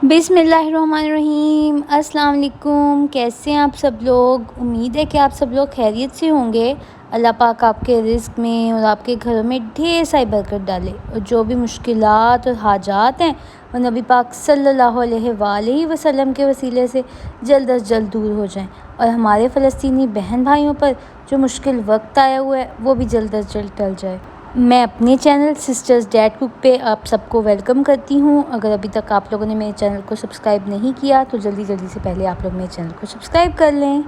बिस्मिल्लाहिर्रहमानिर्रहीम। अस्सलाम वालेकुम। कैसे हैं आप सब लोग? उम्मीद है कि आप सब लोग खैरियत से होंगे। अल्लाह पाक आपके रिज़्क़ में और आपके घरों में ढेर सारी बरकत डाले और जो भी मुश्किलात और हाजात हैं वो नबी पाक सल्लल्लाहु अलैहि वसल्लम के वसीले से जल्द अज़ जल्द दूर हो जाएं और हमारे फ़लस्तीनी बहन भाइयों पर जो मुश्किल वक्त आया हुआ है वो भी जल्द अज़ जल्द टल जाए। मैं अपने चैनल सिस्टर्स डैड कुक पे आप सबको वेलकम करती हूँ। अगर अभी तक आप लोगों ने मेरे चैनल को सब्सक्राइब नहीं किया तो जल्दी से पहले आप लोग मेरे चैनल को सब्सक्राइब कर लें।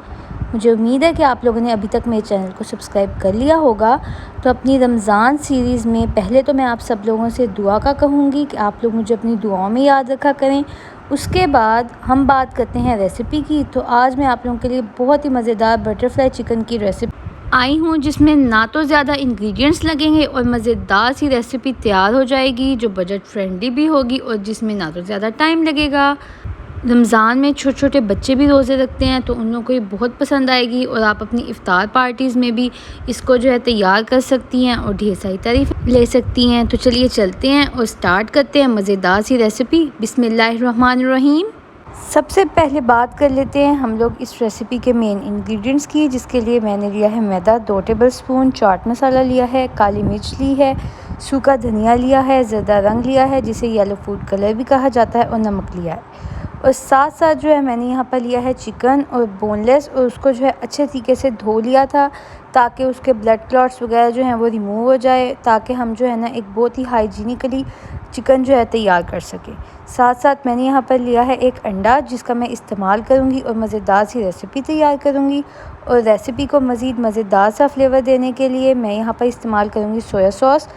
मुझे उम्मीद है कि आप लोगों ने अभी तक मेरे चैनल को सब्सक्राइब कर लिया होगा। तो अपनी रमज़ान सीरीज़ में पहले तो मैं आप सब लोगों से दुआ का कहूँगी कि आप लोग मुझे अपनी दुआओं में याद रखा करें। उसके बाद हम बात करते हैं रेसिपी की। तो आज मैं आप लोगों के लिए बहुत ही मज़ेदार बटरफ्लाई चिकन की रेसिपी आई हूँ जिसमें ना तो ज़्यादा इंग्रेडिएंट्स लगेंगे और मज़ेदार सी रेसिपी तैयार हो जाएगी जो बजट फ्रेंडली भी होगी और जिसमें ना तो ज़्यादा टाइम लगेगा। रमज़ान में छोटे छोटे बच्चे भी रोज़े रखते हैं तो उन लोगों को ये बहुत पसंद आएगी और आप अपनी इफ़्तार पार्टीज़ में भी इसको जो है तैयार कर सकती हैं और ढेर सारी तारीफ़ ले सकती हैं। तो चलिए चलते हैं और स्टार्ट करते हैं मज़ेदार सी रेसिपी। बिस्मिल्लाहिर्रहमानिर्रहीम। सबसे पहले बात कर लेते हैं हम लोग इस रेसिपी के मेन इंग्रेडिएंट्स की, जिसके लिए मैंने लिया है मैदा 2 टेबलस्पून, चाट मसाला लिया है, काली मिर्च ली है, सूखा धनिया लिया है, ज़रदा रंग लिया है जिसे येलो फूड कलर भी कहा जाता है और नमक लिया है। और साथ साथ जो है मैंने यहाँ पर लिया है चिकन और बोनलेस और उसको जो है अच्छे तरीके से धो लिया था ताकि उसके ब्लड क्लॉट्स वगैरह जो हैं वो रिमूव हो जाए, ताकि हम जो है ना एक बहुत ही हाइजीनिकली चिकन जो है तैयार कर सकें। साथ साथ मैंने यहाँ पर लिया है एक अंडा जिसका मैं इस्तेमाल करूँगी और मज़ेदार सी रेसिपी तैयार करूँगी। और रेसिपी को मज़ीद मज़ेदार सा फ्लेवर देने के लिए मैं यहाँ पर इस्तेमाल करूँगी सोया सॉस।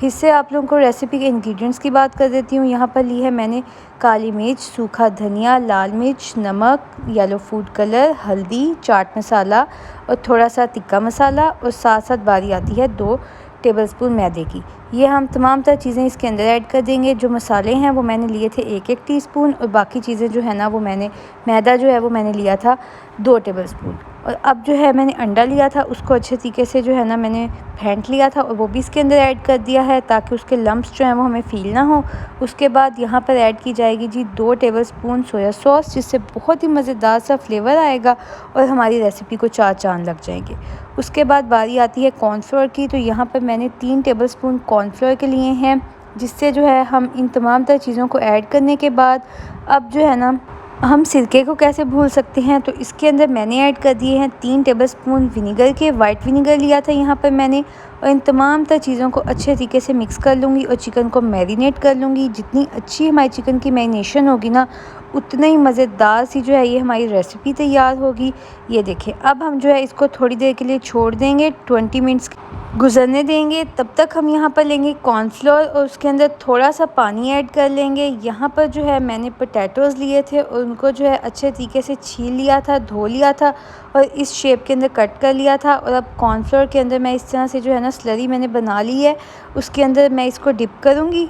फिर से आप लोगों को रेसिपी के इंग्रेडिएंट्स की बात कर देती हूँ। यहाँ पर ली है मैंने काली मिर्च, सूखा धनिया, लाल मिर्च, नमक, येलो फूड कलर, हल्दी, चाट मसाला और थोड़ा सा तिक्का मसाला और साथ साथ बारी आती है 2 टेबलस्पून मैदे की। ये हम तमाम तरह चीज़ें इसके अंदर ऐड कर देंगे। जो मसाले हैं वो मैंने लिए थे 1-1 टीस्पून और बाकी चीज़ें जो है ना वो मैदा जो है वो मैंने लिया था 2 टेबलस्पून। और अब जो है मैंने अंडा लिया था उसको अच्छे तरीके से जो है ना मैंने फेंट लिया था और वो भी इसके अंदर ऐड कर दिया है ताकि उसके लम्प्स जो हैं वो हमें फील ना हो। उसके बाद यहाँ पर ऐड की जाएगी जी 2 टेबलस्पून सोया सॉस, जिससे बहुत ही मज़ेदार सा फ्लेवर आएगा और हमारी रेसिपी को 4 चाँद लग जाएंगे। उसके बाद बारी आती है कॉर्नफ्लोर की। तो यहाँ पर मैंने 3 टेबलस्पून कॉर्नफ्लोर के लिए हैं, जिससे जो है हम इन तमाम तरह चीज़ों को ऐड करने के बाद अब जो है ना हम सिरके को कैसे भूल सकते हैं। तो इसके अंदर मैंने ऐड कर दिए हैं 3 टेबलस्पून विनीगर के। वाइट विनीगर लिया था यहाँ पर मैंने और इन तमाम तरह चीज़ों को अच्छे तरीके से मिक्स कर लूँगी और चिकन को मैरिनेट कर लूँगी। जितनी अच्छी हमारी चिकन की मैरिनेशन होगी ना उतना ही मज़ेदार सी जो है ये हमारी रेसिपी तैयार होगी। ये देखें, अब हम जो है इसको थोड़ी देर के लिए छोड़ देंगे, 20 मिनट्स गुजरने देंगे। तब तक हम यहाँ पर लेंगे कॉर्नफ्लोर और उसके अंदर थोड़ा सा पानी ऐड कर लेंगे। यहाँ पर जो है मैंने पोटैटोज़ लिए थे और उनको जो है अच्छे तरीके से छील लिया था, धो लिया था और इस शेप के अंदर कट कर लिया था। और अब कॉर्नफ्लोर के अंदर मैं इस तरह से जो है ना स्लरी मैंने बना ली है, उसके अंदर मैं इसको डिप करूँगी।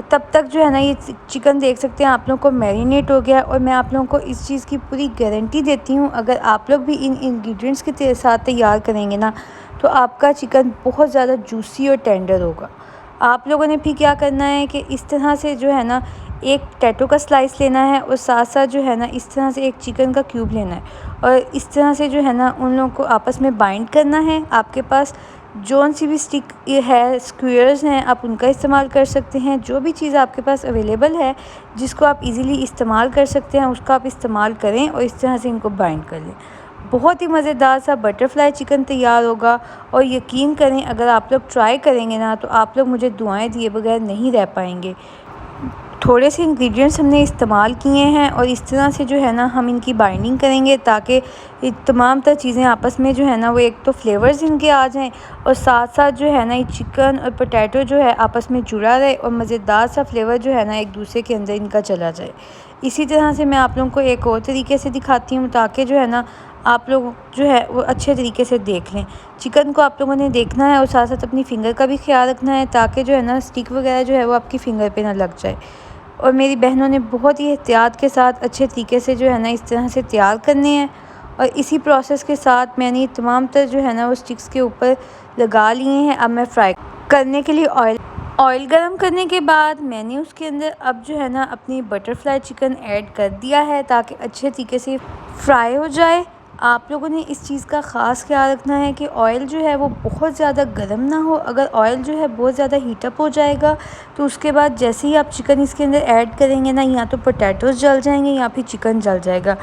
तब तक जो है ना ये चिकन देख सकते हैं आप लोगों को मैरिनेट हो गया। और मैं आप लोगों को इस चीज़ की पूरी गारंटी देती हूँ, अगर आप लोग भी इन इंग्रेडिएंट्स के साथ तैयार करेंगे ना तो आपका चिकन बहुत ज़्यादा जूसी और टेंडर होगा। आप लोगों ने फिर क्या करना है कि इस तरह से जो है ना एक टैटो का स्लाइस लेना है और साथ साथ जो है ना इस तरह से एक चिकन का क्यूब लेना है और इस तरह से जो है ना उन लोगों को आपस में बाइंड करना है। आपके पास जौन सी भी स्टिक है, स्क्वेयर्स हैं, आप उनका इस्तेमाल कर सकते हैं। जो भी चीज़ आपके पास अवेलेबल है जिसको आप इजीली इस्तेमाल कर सकते हैं उसका आप इस्तेमाल करें और इस तरह से इनको बाइंड कर लें। बहुत ही मज़ेदार सा बटरफ्लाई चिकन तैयार होगा। और यकीन करें अगर आप लोग ट्राई करेंगे ना तो आप लोग मुझे दुआएं दिए बगैर नहीं रह पाएंगे। थोड़े से इंग्रेडिएंट्स हमने इस्तेमाल किए हैं और इस तरह से जो है ना हम इनकी बाइंडिंग करेंगे ताकि ये तमाम तरह चीज़ें आपस में जो है ना वो एक तो फ्लेवर्स इनके आ जाएं और साथ साथ जो है ना ये चिकन और पोटैटो जो है आपस में जुड़ा रहे और मज़ेदार सा फ्लेवर जो है ना एक दूसरे के अंदर इनका चला जाए। इसी तरह से मैं आप लोगों को एक और तरीके से दिखाती हूँ ताकि जो है ना आप लोग जो है वो अच्छे तरीके से देख लें। चिकन को आप लोगों ने देखना है और साथ साथ अपनी फ़िंगर का भी ख्याल रखना है ताकि जो है ना स्टिक वगैरह जो है वो आपकी फ़िंगर पे ना लग जाए। और मेरी बहनों ने बहुत ही एहतियात के साथ अच्छे तरीके से जो है ना इस तरह से तैयार करने हैं। और इसी प्रोसेस के साथ मैंने तमाम तरह जो है ना वो स्टिक्स के ऊपर लगा लिए हैं। अब मैं फ्राई करने के लिए ऑयल ऑयल गरम करने के बाद मैंने उसके अंदर अब जो है ना अपनी बटरफ्लाई चिकन ऐड कर दिया है ताकि अच्छे तरीके से फ्राई हो जाए। आप लोगों ने इस चीज़ का ख़ास ख्याल रखना है कि ऑयल जो है वो बहुत ज़्यादा गर्म ना हो। अगर ऑयल जो है बहुत ज़्यादा हीटअप हो जाएगा तो उसके बाद जैसे ही आप चिकन इसके अंदर ऐड करेंगे ना, या तो पोटैटोज़ जल जाएंगे या फिर चिकन जल जाएगा।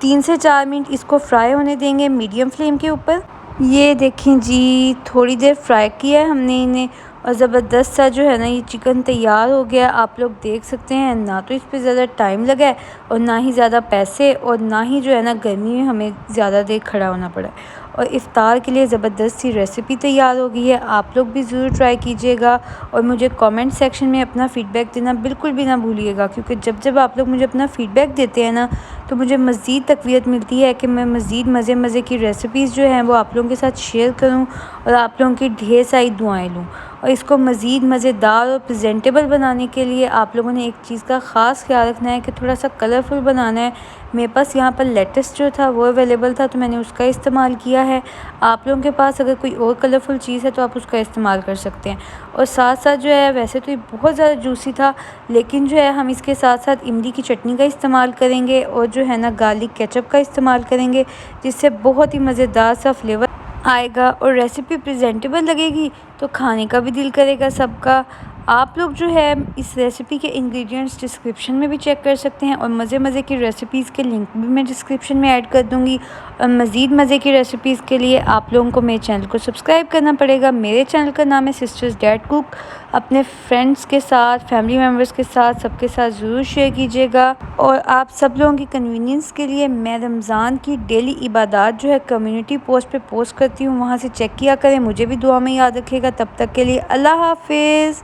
3 से 4 मिनट इसको फ्राई होने देंगे मीडियम फ्लेम के ऊपर। ये देखें जी, थोड़ी देर फ्राई किया है हमने इन्हें और ज़बरदस्त सा जो है ना ये चिकन तैयार हो गया। आप लोग देख सकते हैं, ना तो इस पे ज़्यादा टाइम लगा है और ना ही ज़्यादा पैसे और ना ही जो है ना गर्मी में हमें ज़्यादा देर खड़ा होना पड़ा है। और इफ़्तार के लिए ज़बरदस्त सी रेसिपी तैयार हो गई है। आप लोग भी ज़रूर ट्राई कीजिएगा और मुझे कमेंट सेक्शन में अपना फ़ीडबैक देना बिल्कुल भी ना भूलिएगा, क्योंकि जब आप लोग मुझे अपना फ़ीडबैक देते हैं ना तो मुझे मज़ीद तक़वियत मिलती है कि मैं मज़ीद मज़े की रेसिपीज़ जो हैं वो आप लोगों के साथ शेयर करूं और आप लोगों की ढेर सारी दुआएं लूं। और इसको मज़ीद मज़ेदार और प्रेजेंटेबल बनाने के लिए आप लोगों ने एक चीज़ का ख़ास ख्याल रखना है कि थोड़ा सा कलरफुल बनाना है। मेरे पास यहाँ पर लेटस जो था वो अवेलेबल था तो मैंने उसका इस्तेमाल किया है। आप लोगों के पास अगर कोई और कलरफुल चीज़ है तो आप उसका इस्तेमाल कर सकते हैं। और साथ साथ जो है, वैसे तो ये बहुत ज़्यादा जूसी था, लेकिन जो है हम इसके साथ साथ इमली की चटनी का इस्तेमाल करेंगे और जो है ना गार्लिक केचप का इस्तेमाल करेंगे, जिससे बहुत ही मज़ेदार सा फ्लेवर आएगा और रेसिपी प्रेजेंटेबल लगेगी तो खाने का भी दिल करेगा सबका। आप लोग जो है इस रेसिपी के इंग्रेडिएंट्स डिस्क्रिप्शन में भी चेक कर सकते हैं और मज़े की रेसिपीज़ के लिंक भी मैं डिस्क्रिप्शन में ऐड कर दूँगी। और मज़ीद मज़े की रेसिपीज़ के लिए आप लोगों को मेरे चैनल को सब्सक्राइब करना पड़ेगा। मेरे चैनल का नाम है सिस्टर्स डैड कुक। अपने फ्रेंड्स के साथ, फैमिली मेम्बर्स के साथ, सबके साथ ज़रूर शेयर कीजिएगा। और आप सब लोगों की कन्वीनियंस के लिए मैं रमज़ान की डेली इबादत जो है कम्युनिटी पोस्ट पे पोस्ट करती हूँ, वहाँ से चेक किया करें। मुझे भी दुआ में याद रखिएगा। तब तक के लिए अल्लाह हाफिज़।